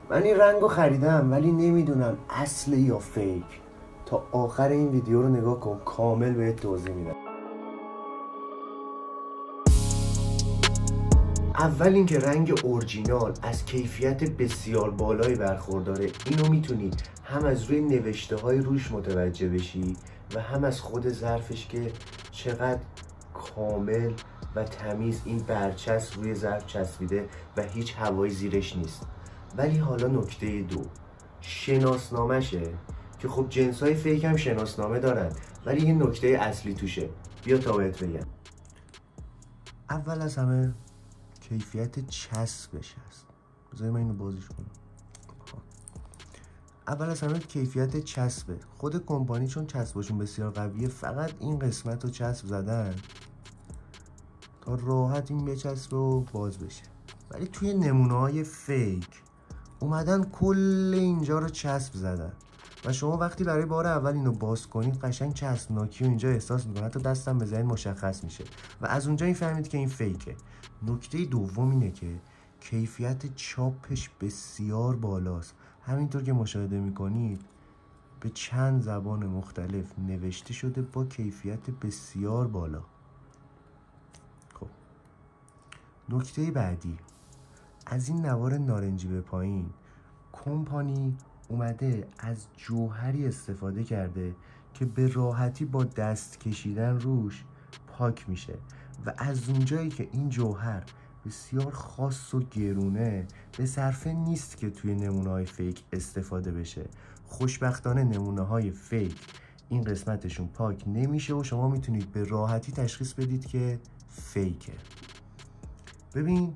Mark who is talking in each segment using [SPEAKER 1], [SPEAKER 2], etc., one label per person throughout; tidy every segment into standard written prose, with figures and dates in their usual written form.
[SPEAKER 1] من این رنگو خریدم ولی نمیدونم اصله یا فیک. تا آخر این ویدیو رو نگاه کن، کامل بهت توضیح میدم. اول اینکه رنگ اورجینال از کیفیت بسیار بالایی برخورداره. اینو میتونی هم از روی نوشته های روش متوجه بشی و هم از خود ظرفش که چقدر کامل و تمیز این برچسب روی ظرف چسبیده و هیچ هوایی زیرش نیست. ولی حالا نکته دو، شناسنامشه که خب جنس های فیک هم شناسنامه دارن، ولی این نکته اصلی توشه. بیا تا بهت بگم. اول از همه کیفیت چسبش هست. بذاری من اینو بازش کنم. اول از همه کیفیت چسبه. خود کمپانی چون چسبشون بسیار قویه، فقط این قسمت رو چسب زدن تا راحت این بچسبه و باز بشه. ولی توی نمونه های فیک اومدن کل اینجا رو چسب زدن و شما وقتی برای بار اول اینو باز کنید قشنگ چسبناکی و اینجا احساس میکنید، حتی دستم بزنید مشخص میشه و از اونجا این فهمید که این فیکه. نکته دوم اینه که کیفیت چاپش بسیار بالاست. همینطور که مشاهده میکنید به چند زبان مختلف نوشته شده با کیفیت بسیار بالا. خب نکته بعدی، از این نوار نارنجی به پایین کمپانی اومده از جوهری استفاده کرده که به راحتی با دست کشیدن روش پاک میشه و از اونجایی که این جوهر بسیار خاص و گرونه به صرفه نیست که توی نمونه های فیک استفاده بشه. خوشبختانه نمونه های فیک این قسمتشون پاک نمیشه و شما میتونید به راحتی تشخیص بدید که فیکه. ببین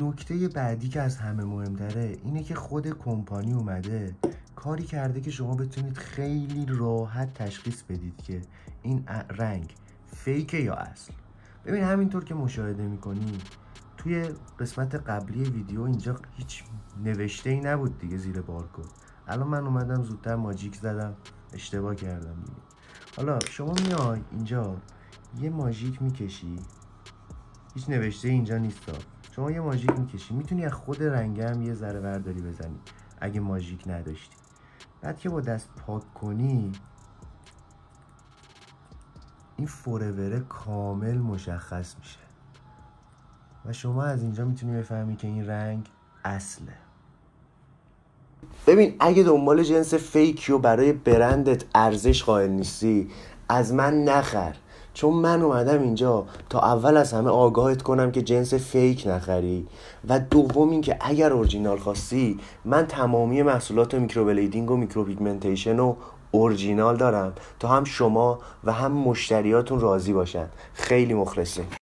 [SPEAKER 1] نکته بعدی که از همه مهمتره اینه که خود کمپانی اومده کاری کرده که شما بتونید خیلی راحت تشخیص بدید که این رنگ فیکه یا اصل. ببین همینطور که مشاهده میکنی توی قسمت قبلی ویدیو اینجا هیچ نوشته ای نبود دیگه زیر بارکد. الان من اومدم زودتر ماژیک زدم، اشتباه کردم دیگه. حالا شما میای اینجا یه ماژیک میکشی، هیچ نوشته اینجا نیست. شما یه ماژیک میکشی، میتونی از خود رنگ هم یه ذره برداری بزنی اگه ماژیک نداشتی. بعد که با دست پاک کنی این فوروره کامل مشخص میشه و شما از اینجا میتونی بفهمی که این رنگ اصله. ببین اگه دنبال جنس فیکی و برای برندت ارزش قائل نیستی از من نخر، چون من اومدم اینجا تا اول از همه آگاهت کنم که جنس فیک نخری و دوم این که اگر اورجینال خواستی من تمامی محصولات میکروبلیدینگ و میکروپیگمنتیشن و اورجینال دارم تا هم شما و هم مشتریاتون راضی باشن. خیلی مخلصیم.